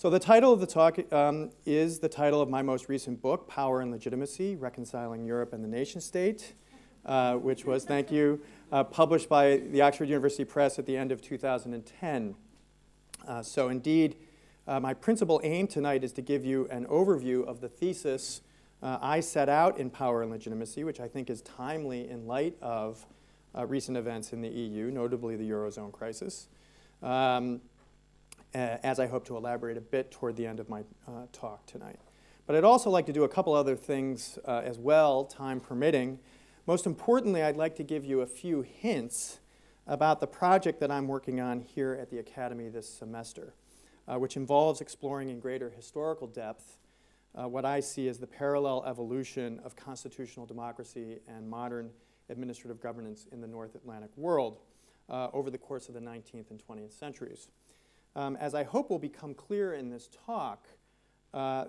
So the title of the talk is the title of my most recent book, Power and Legitimacy, Reconciling Europe and the Nation State, which was, thank you, published by the Oxford University Press at the end of 2010. So indeed, my principal aim tonight is to give you an overview of the thesis I set out in Power and Legitimacy, which I think is timely in light of recent events in the EU, notably the Eurozone crisis, as I hope to elaborate a bit toward the end of my talk tonight. But I'd also like to do a couple other things as well, time permitting. Most importantly, I'd like to give you a few hints about the project that I'm working on here at the Academy this semester, which involves exploring in greater historical depth what I see as the parallel evolution of constitutional democracy and modern administrative governance in the North Atlantic world over the course of the 19th and 20th centuries. As I hope will become clear in this talk,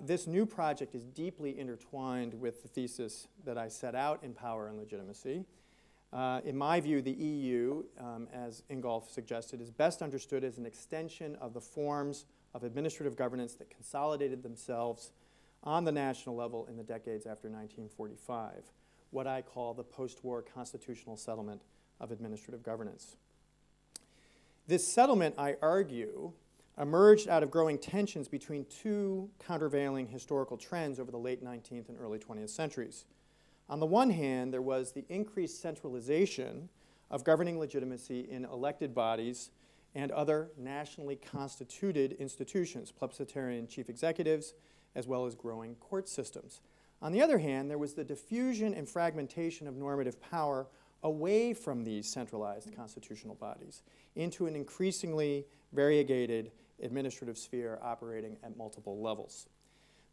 this new project is deeply intertwined with the thesis that I set out in Power and Legitimacy. In my view, the EU, as Ingolf suggested, is best understood as an extension of the forms of administrative governance that consolidated themselves on the national level in the decades after 1945, what I call the post-war constitutional settlement of administrative governance. This settlement, I argue, emerged out of growing tensions between two countervailing historical trends over the late 19th and early 20th centuries. On the one hand, there was the increased centralization of governing legitimacy in elected bodies and other nationally constituted institutions, plebiscitarian chief executives, as well as growing court systems. On the other hand, there was the diffusion and fragmentation of normative power away from these centralized constitutional bodies into an increasingly variegated administrative sphere operating at multiple levels.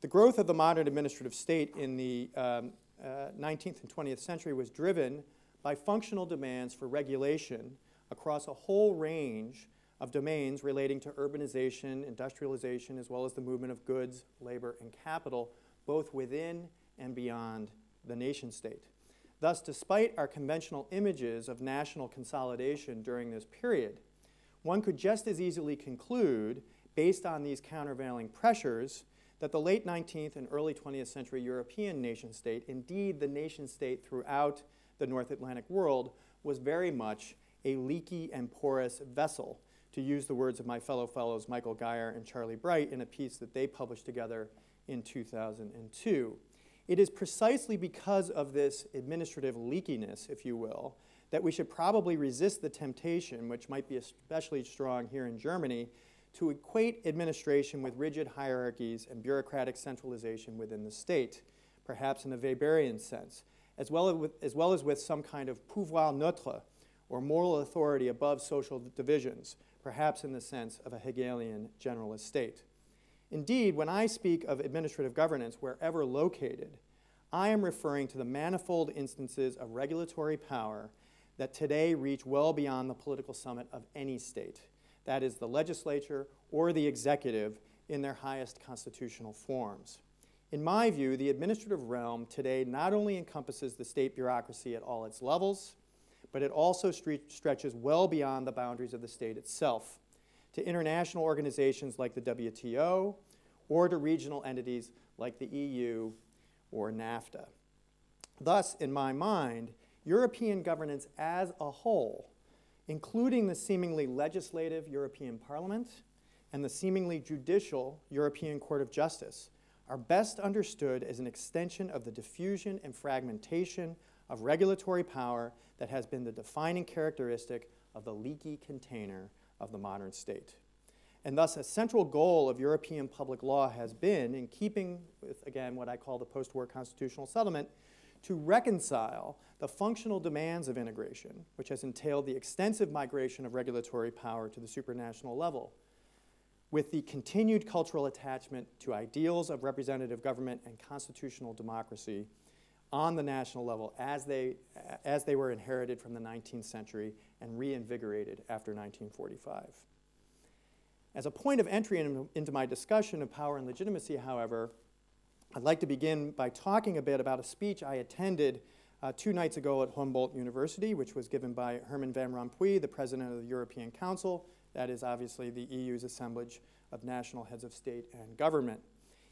The growth of the modern administrative state in the 19th and 20th century was driven by functional demands for regulation across a whole range of domains relating to urbanization, industrialization, as well as the movement of goods, labor, and capital, both within and beyond the nation state. Thus, despite our conventional images of national consolidation during this period, one could just as easily conclude, based on these countervailing pressures, that the late 19th and early 20th century European nation-state, indeed the nation-state throughout the North Atlantic world, was very much a leaky and porous vessel, to use the words of my fellow fellows Michael Geyer and Charlie Bright in a piece that they published together in 2002. It is precisely because of this administrative leakiness, if you will, that we should probably resist the temptation, which might be especially strong here in Germany, to equate administration with rigid hierarchies and bureaucratic centralization within the state, perhaps in a Weberian sense, as well as with some kind of pouvoir neutre, or moral authority above social divisions, perhaps in the sense of a Hegelian generalist state. Indeed, when I speak of administrative governance wherever located, I am referring to the manifold instances of regulatory power that today reach well beyond the political summit of any state, that is, the legislature or the executive in their highest constitutional forms. In my view, the administrative realm today not only encompasses the state bureaucracy at all its levels, but it also stretches well beyond the boundaries of the state itself, to international organizations like the WTO, or to regional entities like the EU or NAFTA. Thus, in my mind, European governance as a whole, including the seemingly legislative European Parliament and the seemingly judicial European Court of Justice, are best understood as an extension of the diffusion and fragmentation of regulatory power that has been the defining characteristic of the leaky container of the modern state. And thus, a central goal of European public law has been, in keeping with, again, what I call the post-war constitutional settlement, to reconcile the functional demands of integration, which has entailed the extensive migration of regulatory power to the supranational level, with the continued cultural attachment to ideals of representative government and constitutional democracy on the national level as they were inherited from the 19th century and reinvigorated after 1945. As a point of entry into my discussion of Power and Legitimacy, however, I'd like to begin by talking a bit about a speech I attended 2 nights ago at Humboldt-University, which was given by Herman Van Rompuy, the president of the European Council, that is obviously the EU's assemblage of national heads of state and government.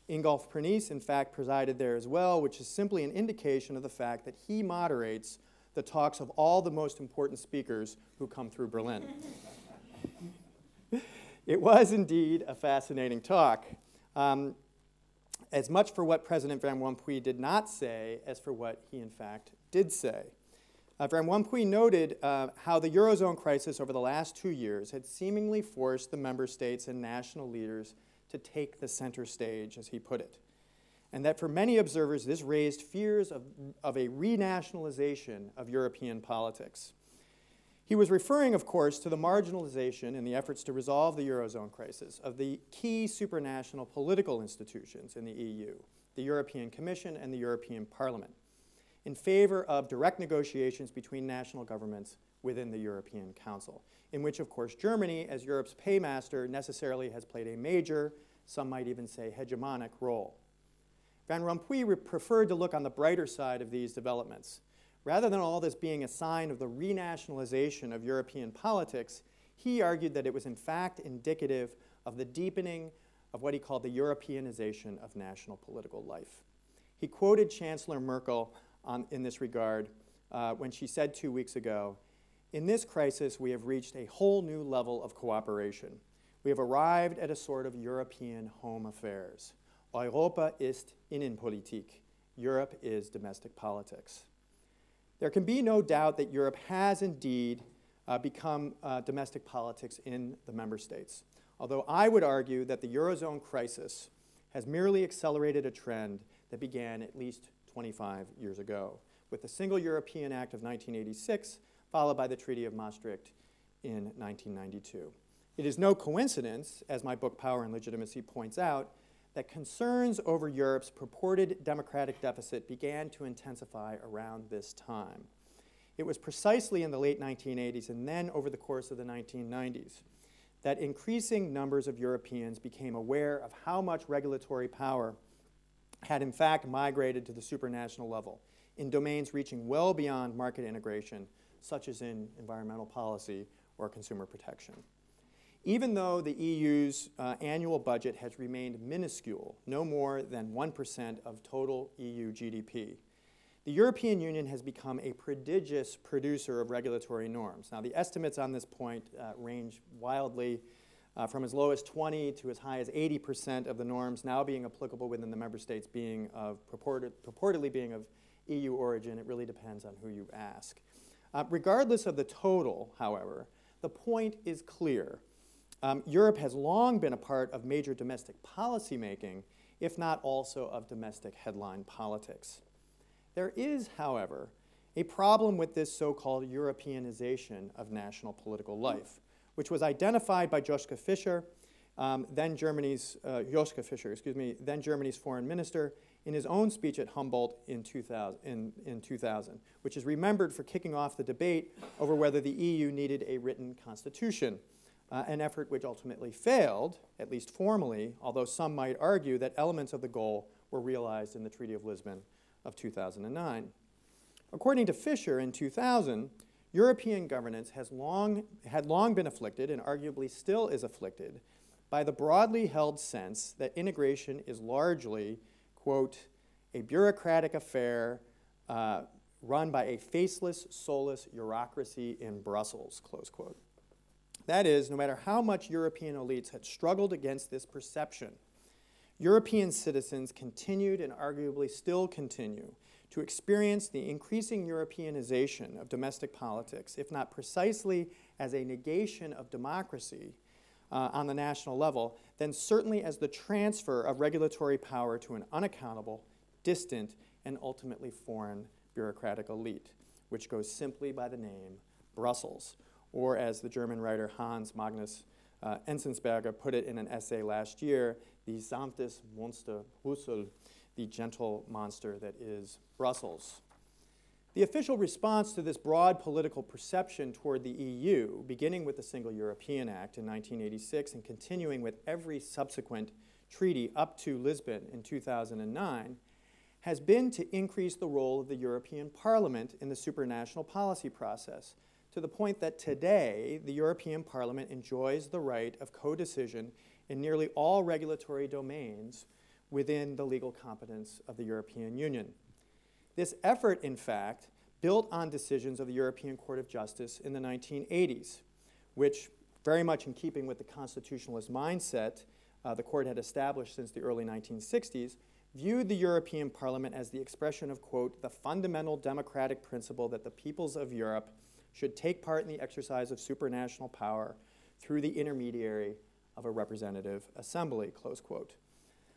Ingolf Pernice, in fact, presided there as well, which is simply an indication of the fact that he moderates the talks of all the most important speakers who come through Berlin. It was indeed a fascinating talk, as much for what President Van Rompuy did not say as for what he, in fact, did say. Van Rompuy noted how the Eurozone crisis over the last 2 years had seemingly forced the member states and national leaders to take the center stage, as he put it, and that for many observers this raised fears of a renationalization of European politics. He was referring, of course, to the marginalization in the efforts to resolve the Eurozone crisis of the key supranational political institutions in the EU, the European Commission and the European Parliament, in favor of direct negotiations between national governments within the European Council, in which, of course, Germany, as Europe's paymaster, necessarily has played a major, some might even say hegemonic, role. Van Rompuy preferred to look on the brighter side of these developments. Rather than all this being a sign of the renationalization of European politics, he argued that it was in fact indicative of the deepening of what he called the Europeanization of national political life. He quoted Chancellor Merkel in this regard when she said 2 weeks ago, "In this crisis, we have reached a whole new level of cooperation. We have arrived at a sort of European home affairs. Europa ist Innenpolitik. Europe is domestic politics." There can be no doubt that Europe has indeed become domestic politics in the member states, although I would argue that the Eurozone crisis has merely accelerated a trend that began at least 25 years ago, with the Single European Act of 1986, followed by the Treaty of Maastricht in 1992. It is no coincidence, as my book Power and Legitimacy points out, that concerns over Europe's purported democratic deficit began to intensify around this time. It was precisely in the late 1980s and then over the course of the 1990s that increasing numbers of Europeans became aware of how much regulatory power had in fact migrated to the supranational level in domains reaching well beyond market integration, such as in environmental policy or consumer protection. Even though the EU's annual budget has remained minuscule, no more than 1% of total EU GDP, the European Union has become a prodigious producer of regulatory norms. Now, the estimates on this point range wildly from as low as 20 to as high as 80% of the norms now being applicable within the member states being purportedly being of EU origin. It really depends on who you ask. Regardless of the total, however, the point is clear. Europe has long been a part of major domestic policy making, if not also of domestic headline politics. There is, however, a problem with this so-called Europeanization of national political life, which was identified by Joschka Fischer, then Germany's foreign minister, in his own speech at Humboldt in 2000, which is remembered for kicking off the debate over whether the EU needed a written constitution. An effort which ultimately failed, at least formally, although some might argue that elements of the goal were realized in the Treaty of Lisbon of 2009. According to Fischer, in 2000, European governance had long been afflicted, and arguably still is afflicted, by the broadly held sense that integration is largely, quote, a bureaucratic affair run by a faceless, soulless bureaucracy in Brussels, close quote. That is, no matter how much European elites had struggled against this perception, European citizens continued and arguably still continue to experience the increasing Europeanization of domestic politics, if not precisely as a negation of democracy on the national level, then certainly as the transfer of regulatory power to an unaccountable, distant, and ultimately foreign bureaucratic elite, which goes simply by the name Brussels, or as the German writer Hans Magnus Enzensberger put it in an essay last year, the sanftes Monster Brüssel, the gentle monster that is Brussels. The official response to this broad political perception toward the EU, beginning with the Single European Act in 1986 and continuing with every subsequent treaty up to Lisbon in 2009, has been to increase the role of the European Parliament in the supranational policy process, to the point that today the European Parliament enjoys the right of co-decision in nearly all regulatory domains within the legal competence of the European Union. This effort, in fact, built on decisions of the European Court of Justice in the 1980s, which, very much in keeping with the constitutionalist mindset the court had established since the early 1960s, viewed the European Parliament as the expression of, quote, the fundamental democratic principle that the peoples of Europe should take part in the exercise of supranational power through the intermediary of a representative assembly, close quote.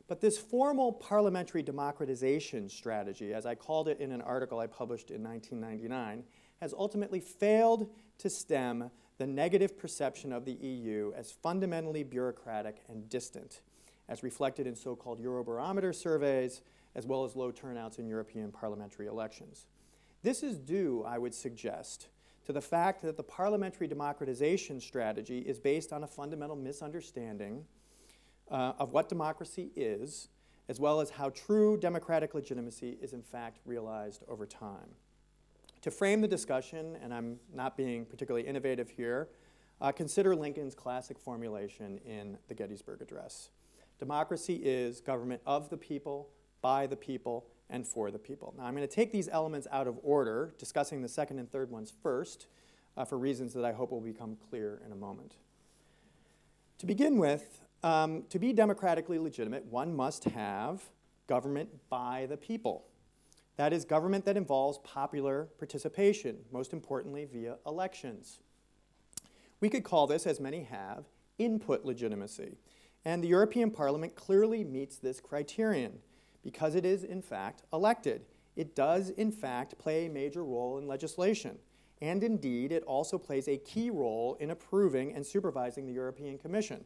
But this formal parliamentary democratization strategy, as I called it in an article I published in 1999, has ultimately failed to stem the negative perception of the EU as fundamentally bureaucratic and distant, as reflected in so-called Eurobarometer surveys, as well as low turnouts in European parliamentary elections. This is due, I would suggest, to the fact that the parliamentary democratization strategy is based on a fundamental misunderstanding of what democracy is, as well as how true democratic legitimacy is in fact realized over time. To frame the discussion, and I'm not being particularly innovative here, consider Lincoln's classic formulation in the Gettysburg Address. Democracy is government of the people, by the people, and for the people. Now I'm going to take these elements out of order, discussing the second and third ones first, for reasons that I hope will become clear in a moment. To begin with, to be democratically legitimate, one must have government by the people. That is, government that involves popular participation, most importantly via elections. We could call this, as many have, input legitimacy. And the European Parliament clearly meets this criterion because it is, in fact, elected. It does, in fact, play a major role in legislation. And indeed, it also plays a key role in approving and supervising the European Commission,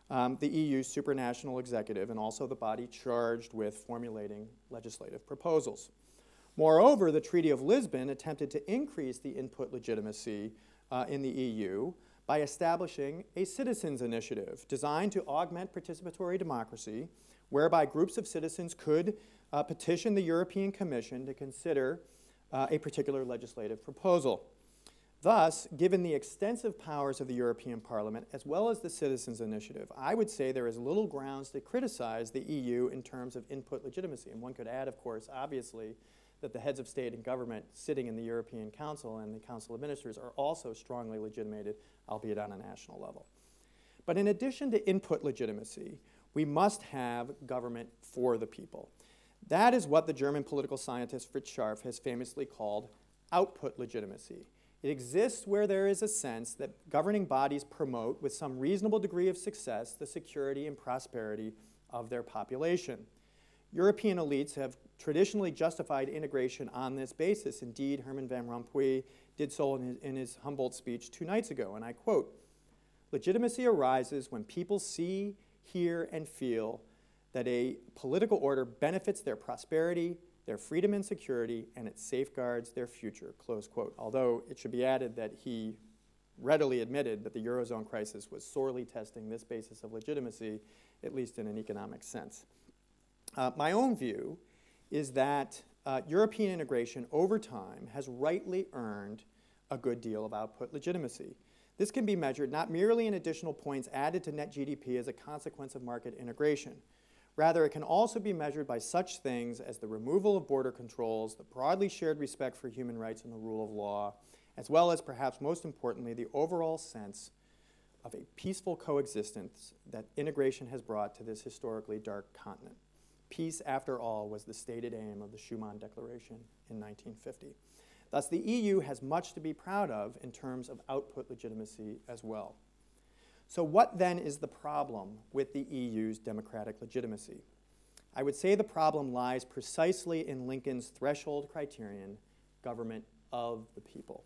the EU's supranational executive, and also the body charged with formulating legislative proposals. Moreover, the Treaty of Lisbon attempted to increase the input legitimacy in the EU by establishing a citizens' initiative designed to augment participatory democracy, whereby groups of citizens could petition the European Commission to consider a particular legislative proposal. Thus, given the extensive powers of the European Parliament, as well as the Citizens' Initiative, I would say there is little grounds to criticize the EU in terms of input legitimacy. And one could add, of course, obviously, that the heads of state and government sitting in the European Council and the Council of Ministers are also strongly legitimated, albeit on a national level. But in addition to input legitimacy, we must have government for the people. That is what the German political scientist Fritz Scharf has famously called output legitimacy. It exists where there is a sense that governing bodies promote, with some reasonable degree of success, the security and prosperity of their population. European elites have traditionally justified integration on this basis. Indeed, Herman Van Rompuy did so in his Humboldt speech 2 nights ago, and I quote, "Legitimacy arises when people see, hear, and feel that a political order benefits their prosperity, their freedom and security, and it safeguards their future," close quote. Although it should be added that he readily admitted that the Eurozone crisis was sorely testing this basis of legitimacy, at least in an economic sense. My own view is that European integration over time has rightly earned a good deal of output legitimacy. This can be measured not merely in additional points added to net GDP as a consequence of market integration. Rather, it can also be measured by such things as the removal of border controls, the broadly shared respect for human rights and the rule of law, as well as, perhaps most importantly, the overall sense of a peaceful coexistence that integration has brought to this historically dark continent. Peace, after all, was the stated aim of the Schuman Declaration in 1950. Thus, the EU has much to be proud of in terms of output legitimacy as well. So what then is the problem with the EU's democratic legitimacy? I would say the problem lies precisely in Lincoln's threshold criterion, government of the people.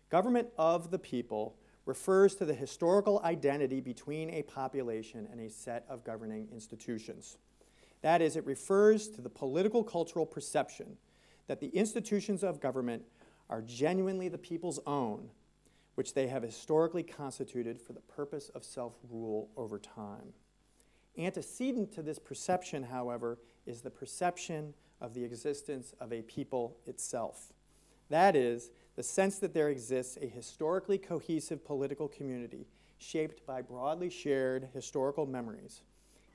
Government of the people refers to the historical identity between a population and a set of governing institutions. That is, it refers to the political cultural perception that the institutions of government are genuinely the people's own, which they have historically constituted for the purpose of self-rule over time. Antecedent to this perception, however, is the perception of the existence of a people itself. That is, the sense that there exists a historically cohesive political community shaped by broadly shared historical memories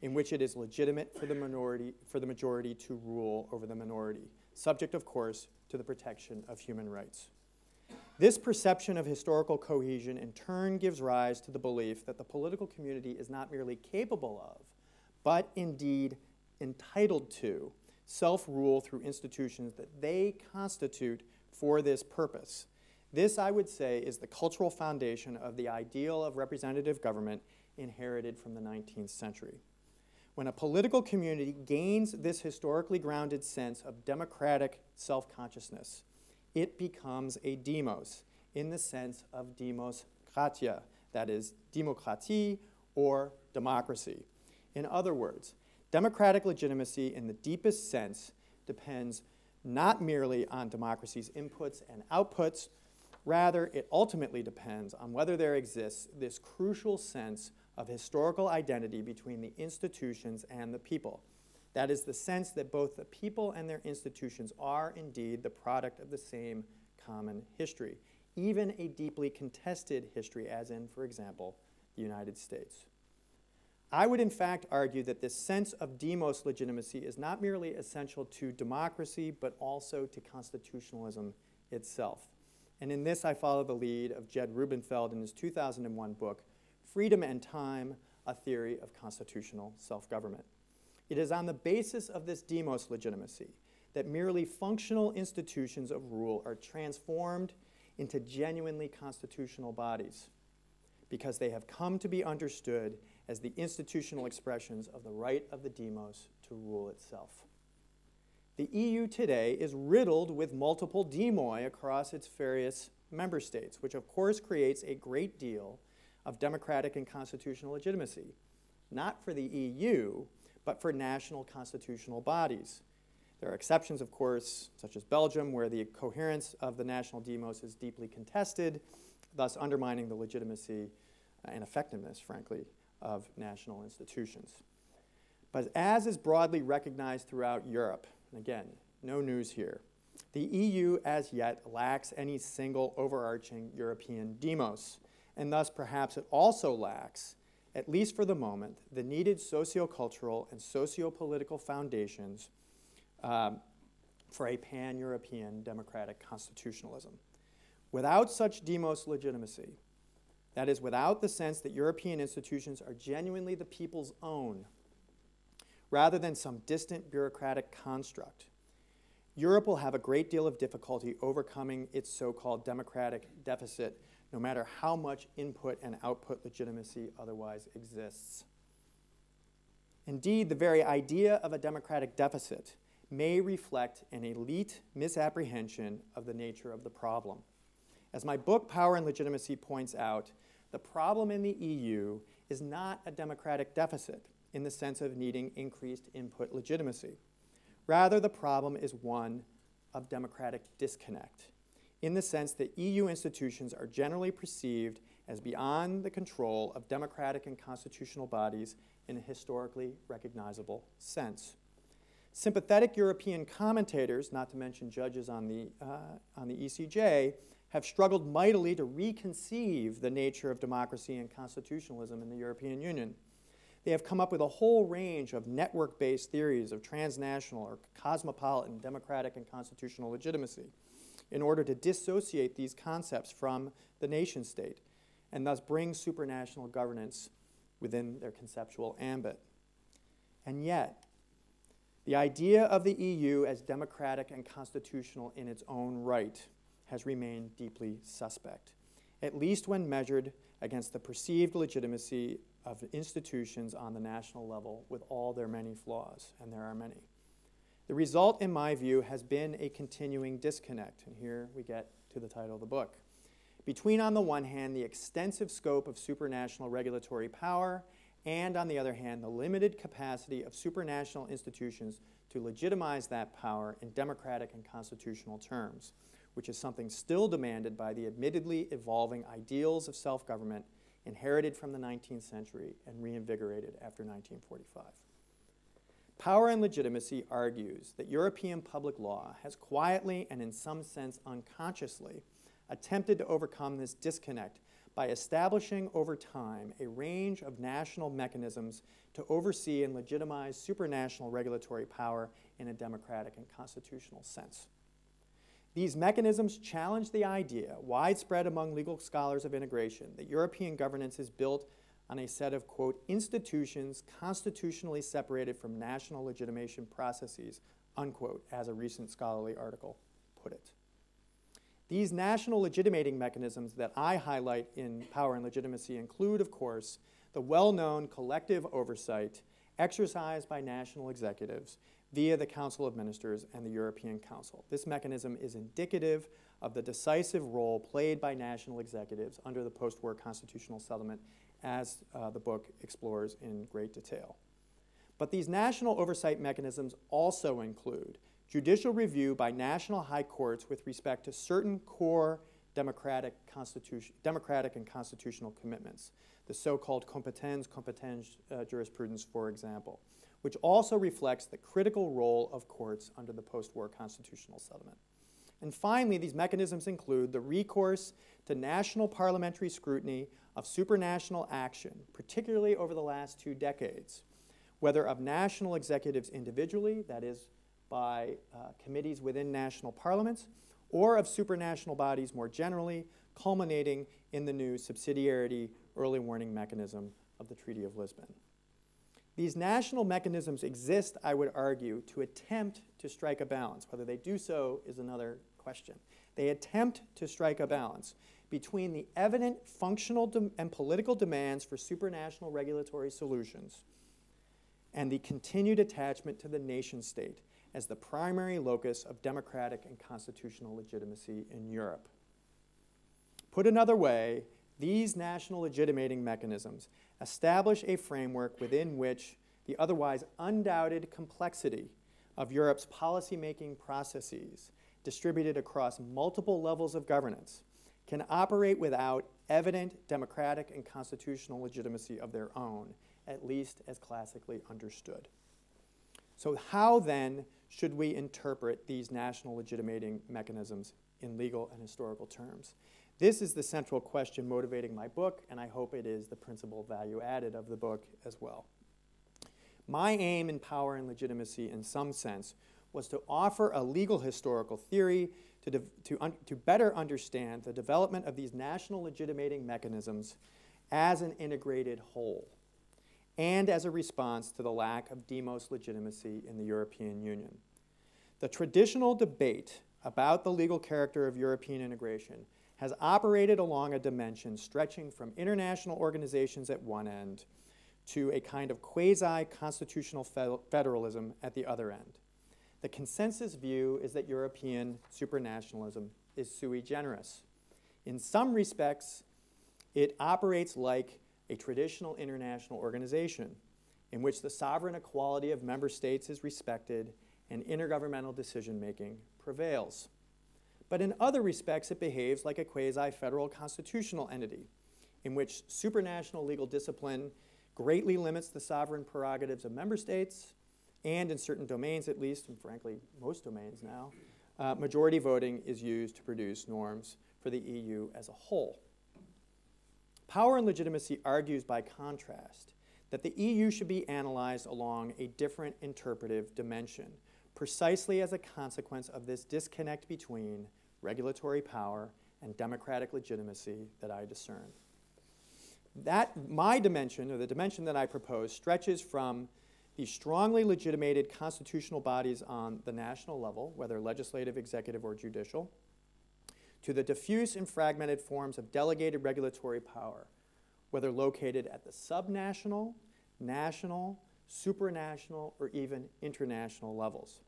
in which it is legitimate for the majority to rule over the minority, subject, of course, to the protection of human rights. This perception of historical cohesion in turn gives rise to the belief that the political community is not merely capable of, but indeed entitled to, self-rule through institutions that they constitute for this purpose. This, I would say, is the cultural foundation of the ideal of representative government inherited from the 19th century. When a political community gains this historically grounded sense of democratic self-consciousness, it becomes a demos in the sense of demos kratia, that is, demokratie or democracy. In other words, democratic legitimacy in the deepest sense depends not merely on democracy's inputs and outputs, rather it ultimately depends on whether there exists this crucial sense of historical identity between the institutions and the people. That is the sense that both the people and their institutions are indeed the product of the same common history, even a deeply contested history, as in, for example, the United States. I would in fact argue that this sense of demos legitimacy is not merely essential to democracy, but also to constitutionalism itself. And in this I follow the lead of Jed Rubenfeld in his 2001 book, Freedom and Time, A Theory of Constitutional Self-Government. It is on the basis of this demos legitimacy that merely functional institutions of rule are transformed into genuinely constitutional bodies, because they have come to be understood as the institutional expressions of the right of the demos to rule itself. The EU today is riddled with multiple demoi across its various member states, which of course creates a great deal of democratic and constitutional legitimacy, not for the EU, but for national constitutional bodies. There are exceptions, of course, such as Belgium, where the coherence of the national demos is deeply contested, thus undermining the legitimacy and effectiveness, frankly, of national institutions. But as is broadly recognized throughout Europe, and again, no news here, the EU as yet lacks any single overarching European demos, and thus perhaps it also lacks, at least for the moment, the needed sociocultural and sociopolitical foundations for a pan-European democratic constitutionalism. Without such demos legitimacy, that is, without the sense that European institutions are genuinely the people's own, rather than some distant bureaucratic construct, Europe will have a great deal of difficulty overcoming its so-called democratic deficit, no matter how much input and output legitimacy otherwise exists. Indeed, the very idea of a democratic deficit may reflect an elite misapprehension of the nature of the problem. As my book, Power and Legitimacy, points out, the problem in the EU is not a democratic deficit in the sense of needing increased input legitimacy. Rather, the problem is one of democratic disconnect, in the sense that EU institutions are generally perceived as beyond the control of democratic and constitutional bodies in a historically recognizable sense. Sympathetic European commentators, not to mention judges on the ECJ, have struggled mightily to reconceive the nature of democracy and constitutionalism in the European Union. They have come up with a whole range of network-based theories of transnational or cosmopolitan democratic and constitutional legitimacy in order to dissociate these concepts from the nation-state and thus bring supranational governance within their conceptual ambit. And yet, the idea of the EU as democratic and constitutional in its own right has remained deeply suspect, at least when measured against the perceived legitimacy of institutions on the national level with all their many flaws, and there are many. The result, in my view, has been a continuing disconnect, and here we get to the title of the book, between, on the one hand, the extensive scope of supranational regulatory power, and, on the other hand, the limited capacity of supranational institutions to legitimize that power in democratic and constitutional terms, which is something still demanded by the admittedly evolving ideals of self-government inherited from the 19th century and reinvigorated after 1945. Power and Legitimacy argues that European public law has quietly and in some sense unconsciously attempted to overcome this disconnect by establishing over time a range of national mechanisms to oversee and legitimize supranational regulatory power in a democratic and constitutional sense. These mechanisms challenge the idea, widespread among legal scholars of integration, that European governance is built on a set of, quote, institutions constitutionally separated from national legitimation processes, unquote, as a recent scholarly article put it. These national legitimating mechanisms that I highlight in Power and Legitimacy include, of course, the well-known collective oversight exercised by national executives via the Council of Ministers and the European Council. This mechanism is indicative of the decisive role played by national executives under the post-war constitutional settlement, as the book explores in great detail. But these national oversight mechanisms also include judicial review by national high courts with respect to certain core democratic and constitutional commitments, the so-called competence jurisprudence, for example, which also reflects the critical role of courts under the post-war constitutional settlement. And finally, these mechanisms include the recourse to national parliamentary scrutiny of supranational action, particularly over the last 2 decades, whether of national executives individually, that is, by committees within national parliaments, or of supranational bodies more generally, culminating in the new subsidiarity early warning mechanism of the Treaty of Lisbon. These national mechanisms exist, I would argue, to attempt to strike a balance. Whether they do so is another question. They attempt to strike a balance between the evident functional and political demands for supranational regulatory solutions and the continued attachment to the nation-state as the primary locus of democratic and constitutional legitimacy in Europe. Put another way, these national legitimating mechanisms establish a framework within which the otherwise undoubted complexity of Europe's policymaking processes, distributed across multiple levels of governance, can operate without evident democratic and constitutional legitimacy of their own, at least as classically understood. So how then should we interpret these national legitimating mechanisms in legal and historical terms? This is the central question motivating my book, and I hope it is the principal value added of the book as well. My aim in Power and Legitimacy, in some sense, was to offer a legal historical theory to better understand the development of these national legitimating mechanisms as an integrated whole, and as a response to the lack of demos legitimacy in the European Union. The traditional debate about the legal character of European integration has operated along a dimension stretching from international organizations at one end to a kind of quasi-constitutional federalism at the other end. The consensus view is that European supranationalism is sui generis. In some respects, it operates like a traditional international organization in which the sovereign equality of member states is respected and intergovernmental decision-making prevails. But in other respects, it behaves like a quasi-federal constitutional entity in which supranational legal discipline greatly limits the sovereign prerogatives of member states, and in certain domains at least, and frankly most domains now, majority voting is used to produce norms for the EU as a whole. Power and Legitimacy argues by contrast that the EU should be analyzed along a different interpretive dimension, precisely as a consequence of this disconnect between regulatory power and democratic legitimacy that I discern. My dimension, or the dimension that I propose, stretches from the strongly legitimated constitutional bodies on the national level, whether legislative, executive, or judicial, to the diffuse and fragmented forms of delegated regulatory power, whether located at the subnational, national, supranational, or even international levels.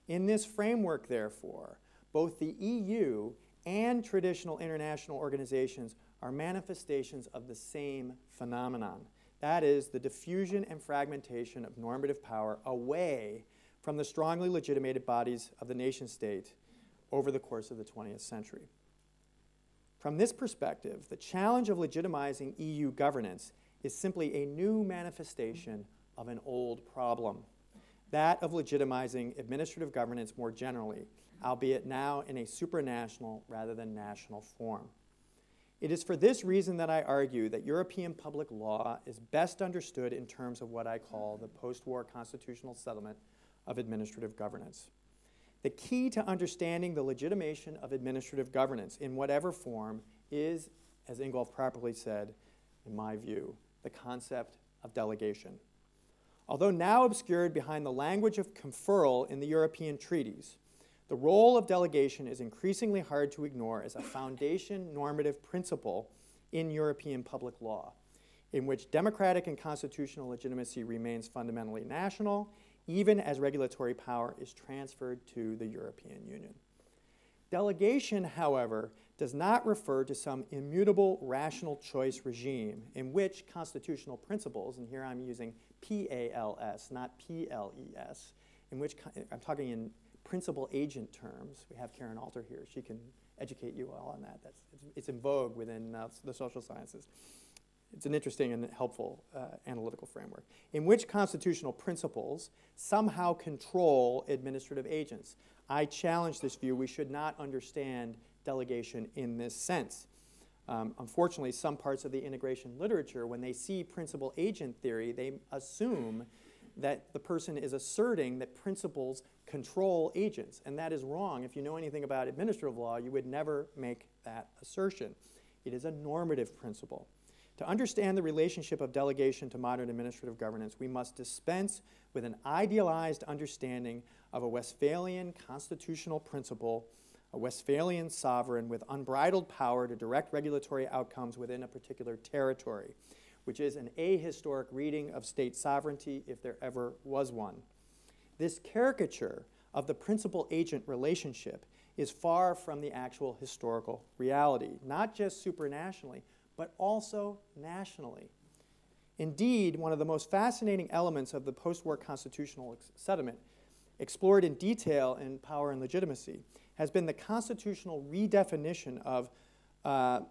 In this framework, therefore, both the EU and traditional international organizations are manifestations of the same phenomenon. That is, the diffusion and fragmentation of normative power away from the strongly legitimated bodies of the nation-state over the course of the 20th century. From this perspective, the challenge of legitimizing EU governance is simply a new manifestation of an old problem, that of legitimizing administrative governance more generally, albeit now in a supranational rather than national form. It is for this reason that I argue that European public law is best understood in terms of what I call the post-war constitutional settlement of administrative governance. The key to understanding the legitimation of administrative governance in whatever form is, as Ingolf properly said, in my view, the concept of delegation. Although now obscured behind the language of conferral in the European treaties, the role of delegation is increasingly hard to ignore as a foundation normative principle in European public law, in which democratic and constitutional legitimacy remains fundamentally national, even as regulatory power is transferred to the European Union. Delegation, however, does not refer to some immutable rational choice regime in which constitutional principles, and here I'm using PALS, not PLES, in which I'm talking in principal agent terms. We have Karen Alter here. She can educate you all on that. It's in vogue within the social sciences. It's an interesting and helpful analytical framework, in which constitutional principles somehow control administrative agents. I challenge this view. We should not understand delegation in this sense. Unfortunately, some parts of the integration literature, when they see principal agent theory, they assume that the person is asserting that principles control agents, and that is wrong. If you know anything about administrative law, you would never make that assertion. It is a normative principle. To understand the relationship of delegation to modern administrative governance, we must dispense with an idealized understanding of a Westphalian constitutional principle, a Westphalian sovereign with unbridled power to direct regulatory outcomes within a particular territory, which is an ahistoric reading of state sovereignty if there ever was one. This caricature of the principal-agent relationship is far from the actual historical reality, not just supranationally, but also nationally. Indeed, one of the most fascinating elements of the post-war constitutional settlement, explored in detail in Power and Legitimacy, has been the constitutional redefinition of the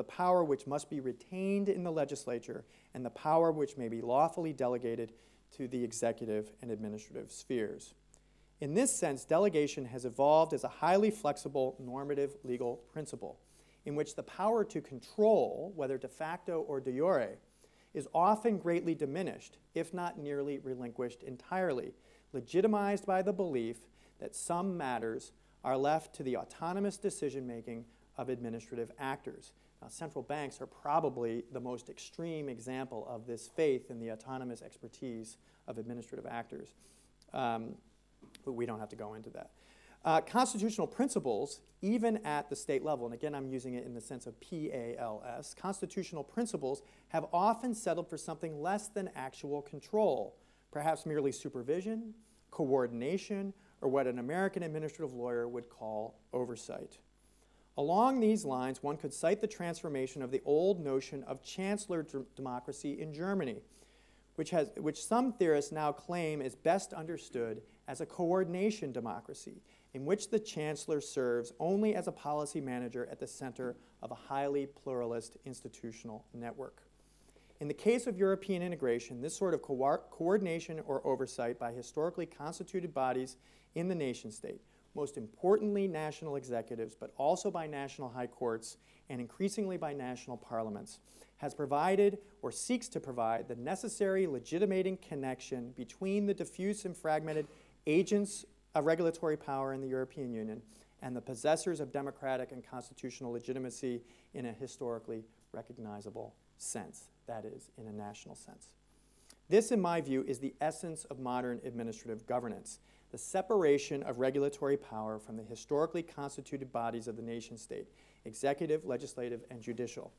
power which must be retained in the legislature and the power which may be lawfully delegated to the executive and administrative spheres. In this sense, delegation has evolved as a highly flexible normative legal principle in which the power to control, whether de facto or de jure, is often greatly diminished, if not nearly relinquished entirely, legitimized by the belief that some matters are left to the autonomous decision-making of administrative actors. Now, central banks are probably the most extreme example of this faith in the autonomous expertise of administrative actors. But we don't have to go into that. Constitutional principles, even at the state level, and again I'm using it in the sense of PALS, constitutional principles have often settled for something less than actual control, perhaps merely supervision, coordination, or what an American administrative lawyer would call oversight. Along these lines, one could cite the transformation of the old notion of chancellor democracy in Germany, which some theorists now claim is best understood as a coordination democracy, in which the chancellor serves only as a policy manager at the center of a highly pluralist institutional network. In the case of European integration, this sort of coordination or oversight by historically constituted bodies in the nation-state, most importantly national executives, but also by national high courts and increasingly by national parliaments, has provided or seeks to provide the necessary legitimating connection between the diffuse and fragmented agents of regulatory power in the European Union and the possessors of democratic and constitutional legitimacy in a historically recognizable sense, that is, in a national sense. This, in my view, is the essence of modern administrative governance, the separation of regulatory power from the historically constituted bodies of the nation-state, executive, legislative, and judicial,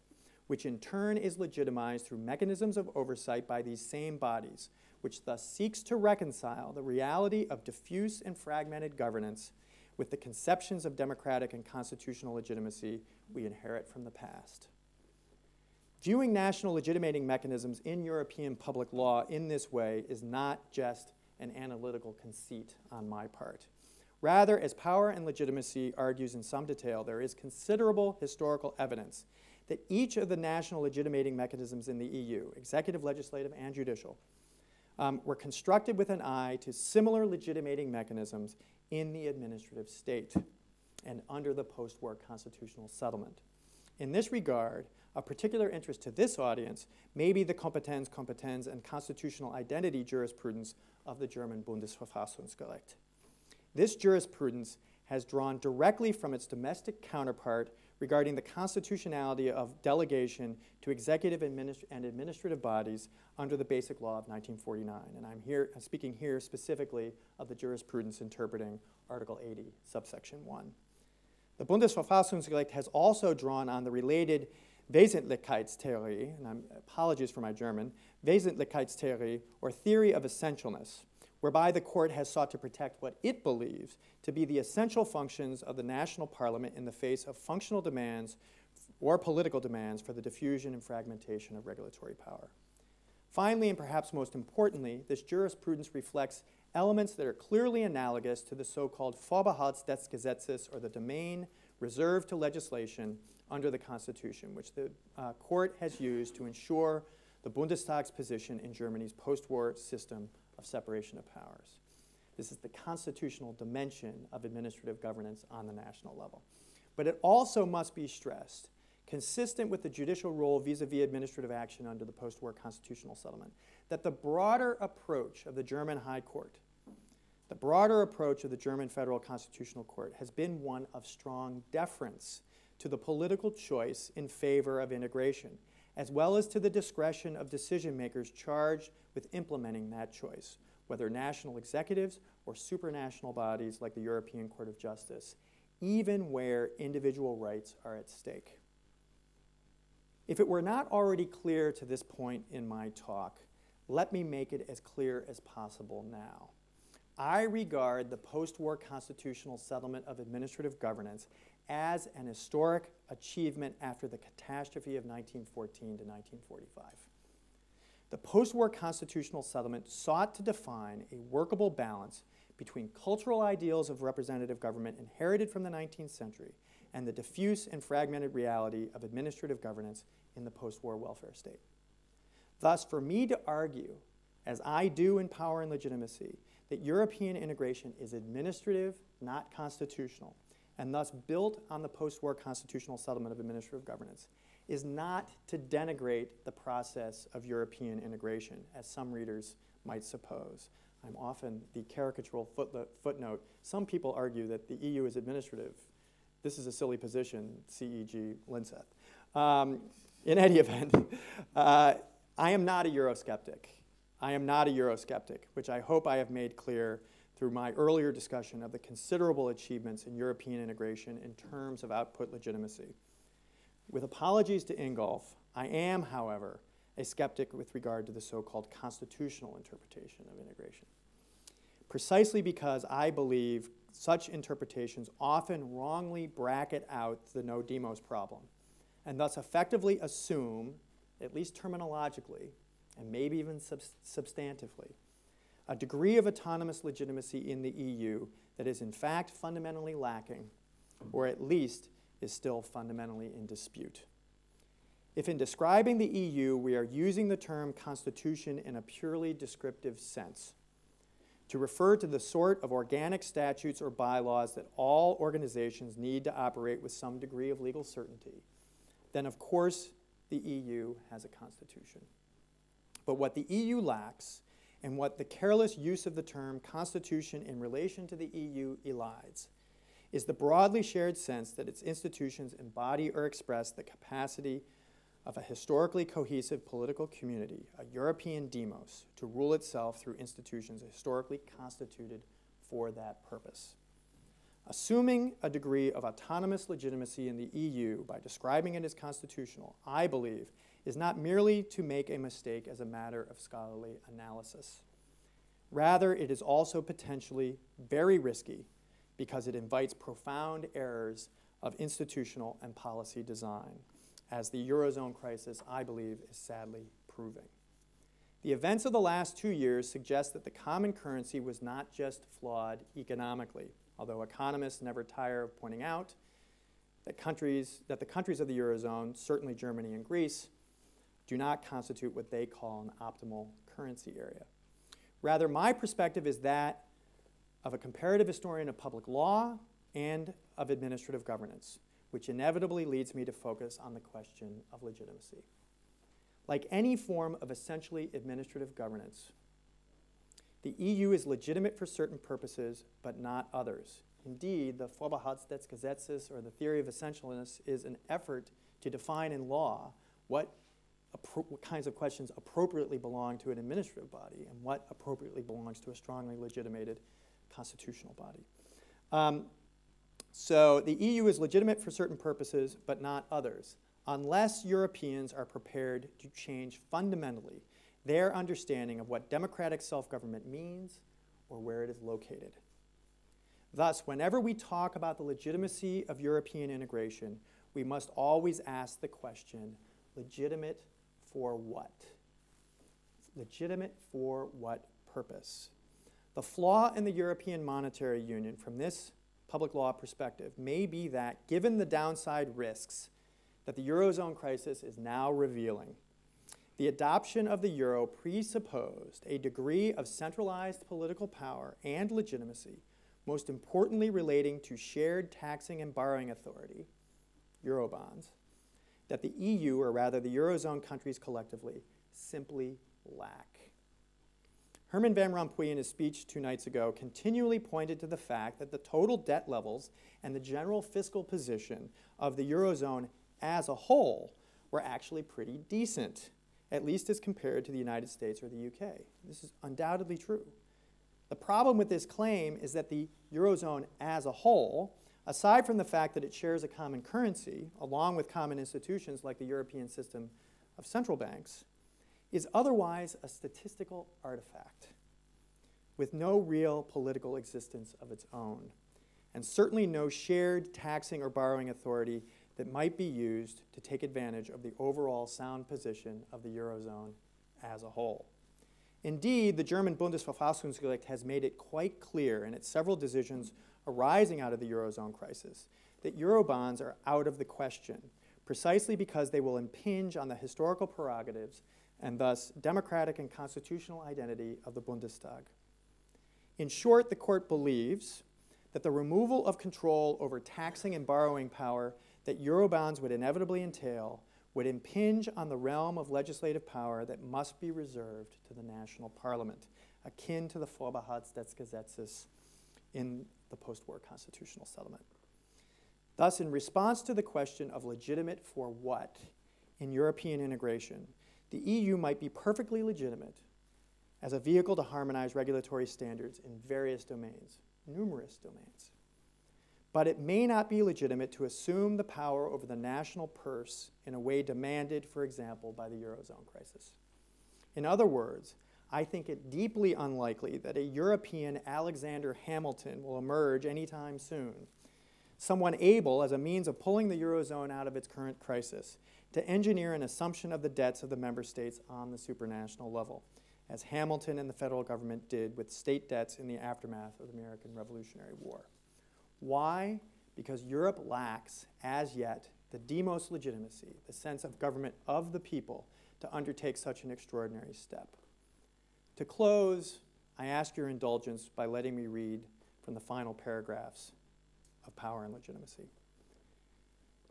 which in turn is legitimized through mechanisms of oversight by these same bodies, which thus seeks to reconcile the reality of diffuse and fragmented governance with the conceptions of democratic and constitutional legitimacy we inherit from the past. Viewing national legitimating mechanisms in European public law in this way is not just an analytical conceit on my part. Rather, as Power and Legitimacy argues in some detail, there is considerable historical evidence that each of the national legitimating mechanisms in the EU, executive, legislative, and judicial, were constructed with an eye to similar legitimating mechanisms in the administrative state. and under the post-war constitutional settlement. In this regard, of particular interest to this audience may be the Kompetenz and constitutional identity jurisprudence of the German Bundesverfassungsgericht. This jurisprudence has drawn directly from its domestic counterpart regarding the constitutionality of delegation to executive and administrative bodies under the Basic Law of 1949. And I'm speaking here specifically of the jurisprudence interpreting Article 80, subsection 1. The Bundesverfassungsgericht has also drawn on the related Wesentlichkeitstheorie, and apologies for my German, Wesentlichkeitstheorie, or theory of essentialness, whereby the court has sought to protect what it believes to be the essential functions of the national parliament in the face of functional demands or political demands for the diffusion and fragmentation of regulatory power. Finally, and perhaps most importantly, this jurisprudence reflects elements that are clearly analogous to the so-called Vorbehalts des Gesetzes, or the domain reserved to legislation under the Constitution, which the court has used to ensure the Bundestag's position in Germany's post-war system of separation of powers. This is the constitutional dimension of administrative governance on the national level. But it also must be stressed, consistent with the judicial role vis-a-vis administrative action under the post-war constitutional settlement, that the broader approach of the German High Court, the broader approach of the German Federal Constitutional Court has been one of strong deference to the political choice in favor of integration, as well as to the discretion of decision makers charged with implementing that choice, whether national executives or supranational bodies like the European Court of Justice, even where individual rights are at stake. If it were not already clear to this point in my talk, let me make it as clear as possible now. I regard the post-war constitutional settlement of administrative governance as an historic achievement after the catastrophe of 1914 to 1945. The post-war constitutional settlement sought to define a workable balance between cultural ideals of representative government inherited from the 19th century and the diffuse and fragmented reality of administrative governance in the post-war welfare state. Thus, for me to argue, as I do in Power and Legitimacy, that European integration is administrative, not constitutional, and thus built on the post-war constitutional settlement of administrative governance, is not to denigrate the process of European integration, as some readers might suppose. I'm often the caricatural footnote. Some people argue that the EU is administrative. This is a silly position, C.E.G. Lindseth. In any event, I am not a Eurosceptic. I am not a Eurosceptic, which I hope I have made clear through my earlier discussion of the considerable achievements in European integration in terms of output legitimacy. With apologies to Ingolf, I am, however, a skeptic with regard to the so-called constitutional interpretation of integration, precisely because I believe such interpretations often wrongly bracket out the no demos problem, and thus effectively assume, at least terminologically, and maybe even substantively, a degree of autonomous legitimacy in the EU that is in fact fundamentally lacking, or at least is still fundamentally in dispute. If in describing the EU we are using the term constitution in a purely descriptive sense, to refer to the sort of organic statutes or bylaws that all organizations need to operate with some degree of legal certainty, then of course the EU has a constitution. But what the EU lacks, and what the careless use of the term constitution in relation to the EU elides, is the broadly shared sense that its institutions embody or express the capacity of a historically cohesive political community, a European demos, to rule itself through institutions historically constituted for that purpose. Assuming a degree of autonomous legitimacy in the EU by describing it as constitutional, I believe, is not merely to make a mistake as a matter of scholarly analysis. Rather, it is also potentially very risky because it invites profound errors of institutional and policy design, as the Eurozone crisis, I believe, is sadly proving. The events of the last 2 years suggest that the common currency was not just flawed economically, although economists never tire of pointing out that the countries of the Eurozone, certainly Germany and Greece, do not constitute what they call an optimal currency area. Rather, my perspective is that of a comparative historian of public law and of administrative governance, which inevitably leads me to focus on the question of legitimacy. Like any form of essentially administrative governance, the EU is legitimate for certain purposes, but not others. Indeed, the Vorbehaltsgesetzes, or the theory of essentialness, is an effort to define in law what kinds of questions appropriately belong to an administrative body and what appropriately belongs to a strongly legitimated constitutional body. So the EU is legitimate for certain purposes, but not others, unless Europeans are prepared to change fundamentally their understanding of what democratic self-government means or where it is located. Thus, whenever we talk about the legitimacy of European integration, we must always ask the question, legitimate for what? Legitimate for what purpose? The flaw in the European Monetary Union from this public law perspective may be that, given the downside risks that the Eurozone crisis is now revealing, the adoption of the euro presupposed a degree of centralized political power and legitimacy, most importantly relating to shared taxing and borrowing authority, Eurobonds, that the EU, or rather the Eurozone countries collectively, simply lack. Herman Van Rompuy, in his speech 2 nights ago, continually pointed to the fact that the total debt levels and the general fiscal position of the Eurozone as a whole were actually pretty decent, at least as compared to the United States or the UK. This is undoubtedly true. The problem with this claim is that the Eurozone as a whole, aside from the fact that it shares a common currency, along with common institutions like the European system of central banks, is otherwise a statistical artifact with no real political existence of its own, and certainly no shared taxing or borrowing authority that might be used to take advantage of the overall sound position of the Eurozone as a whole. Indeed, the German Bundesverfassungsgericht has made it quite clear in its several decisions arising out of the Eurozone crisis that Eurobonds are out of the question, precisely because they will impinge on the historical prerogatives and thus democratic and constitutional identity of the Bundestag. In short, the court believes that the removal of control over taxing and borrowing power that Eurobonds would inevitably entail would impinge on the realm of legislative power that must be reserved to the national parliament, akin to the Vorbehaltsgesetzes in the post-war constitutional settlement. Thus, in response to the question of legitimate for what in European integration, the EU might be perfectly legitimate as a vehicle to harmonize regulatory standards in various domains, numerous domains. But it may not be legitimate to assume the power over the national purse in a way demanded, for example, by the Eurozone crisis. In other words, I think it deeply unlikely that a European Alexander Hamilton will emerge anytime soon, someone able, as a means of pulling the Eurozone out of its current crisis, to engineer an assumption of the debts of the member states on the supranational level, as Hamilton and the federal government did with state debts in the aftermath of the American Revolutionary War. Why? Because Europe lacks, as yet, the demos legitimacy, the sense of government of the people, to undertake such an extraordinary step. To close, I ask your indulgence by letting me read from the final paragraphs of Power and Legitimacy.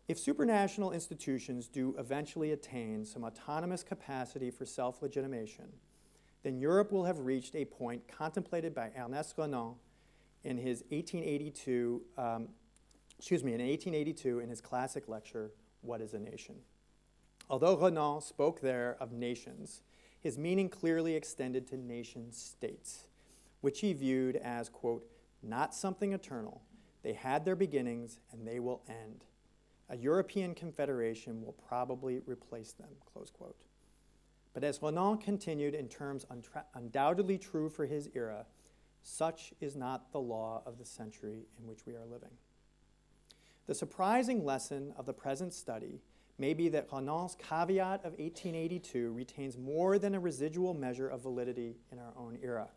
If supranational institutions do eventually attain some autonomous capacity for self-legitimation, then Europe will have reached a point contemplated by Ernest Renan in his 1882 in his classic lecture, What is a Nation? Although Renan spoke there of nations, his meaning clearly extended to nation states, which he viewed as, quote, not something eternal. They had their beginnings and they will end. A European confederation will probably replace them, close quote. But as Renan continued in terms undoubtedly true for his era, such is not the law of the century in which we are living. The surprising lesson of the present study may be that Renan's caveat of 1882 retains more than a residual measure of validity in our own era.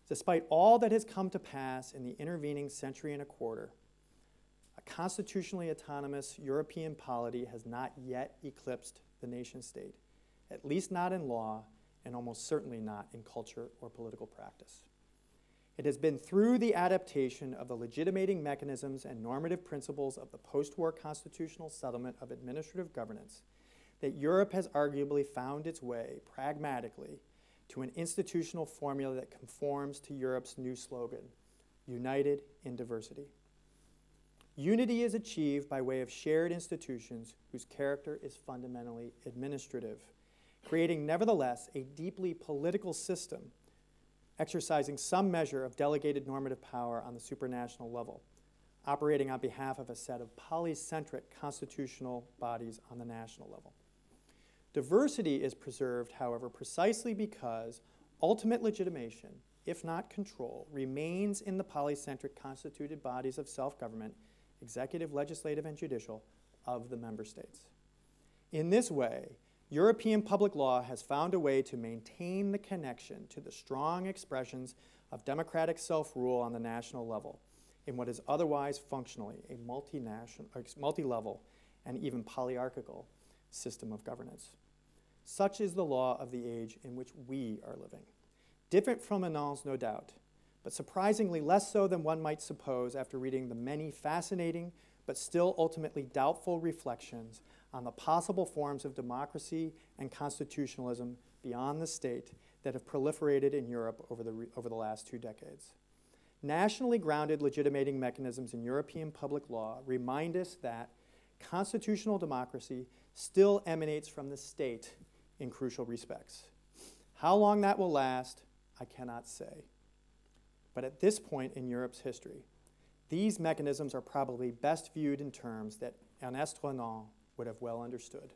Despite all that has come to pass in the intervening century and a quarter, a constitutionally autonomous European polity has not yet eclipsed the nation state, at least not in law, and almost certainly not in culture or political practice. It has been through the adaptation of the legitimating mechanisms and normative principles of the post-war constitutional settlement of administrative governance that Europe has arguably found its way, pragmatically, to an institutional formula that conforms to Europe's new slogan, united in diversity. Unity is achieved by way of shared institutions whose character is fundamentally administrative, creating nevertheless a deeply political system exercising some measure of delegated normative power on the supranational level, operating on behalf of a set of polycentric constitutional bodies on the national level. Diversity is preserved, however, precisely because ultimate legitimation, if not control, remains in the polycentric constituted bodies of self-government, executive, legislative, and judicial, of the member states. In this way, European public law has found a way to maintain the connection to the strong expressions of democratic self-rule on the national level in what is otherwise functionally a multi-level and even polyarchical system of governance. Such is the law of the age in which we are living. Different from Menon's, no doubt, but surprisingly less so than one might suppose after reading the many fascinating but still ultimately doubtful reflections on the possible forms of democracy and constitutionalism beyond the state that have proliferated in Europe over the last 2 decades. Nationally grounded legitimating mechanisms in European public law remind us that constitutional democracy still emanates from the state in crucial respects. How long that will last, I cannot say. But at this point in Europe's history, these mechanisms are probably best viewed in terms that Ernest Renan would have well understood.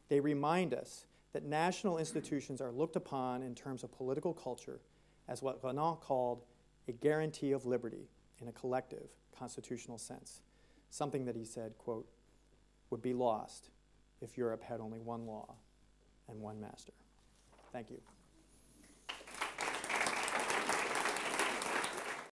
They remind us that national institutions are looked upon in terms of political culture as what Renan called a guarantee of liberty in a collective constitutional sense, something that he said, quote, would be lost if Europe had only one law and one master. Thank you.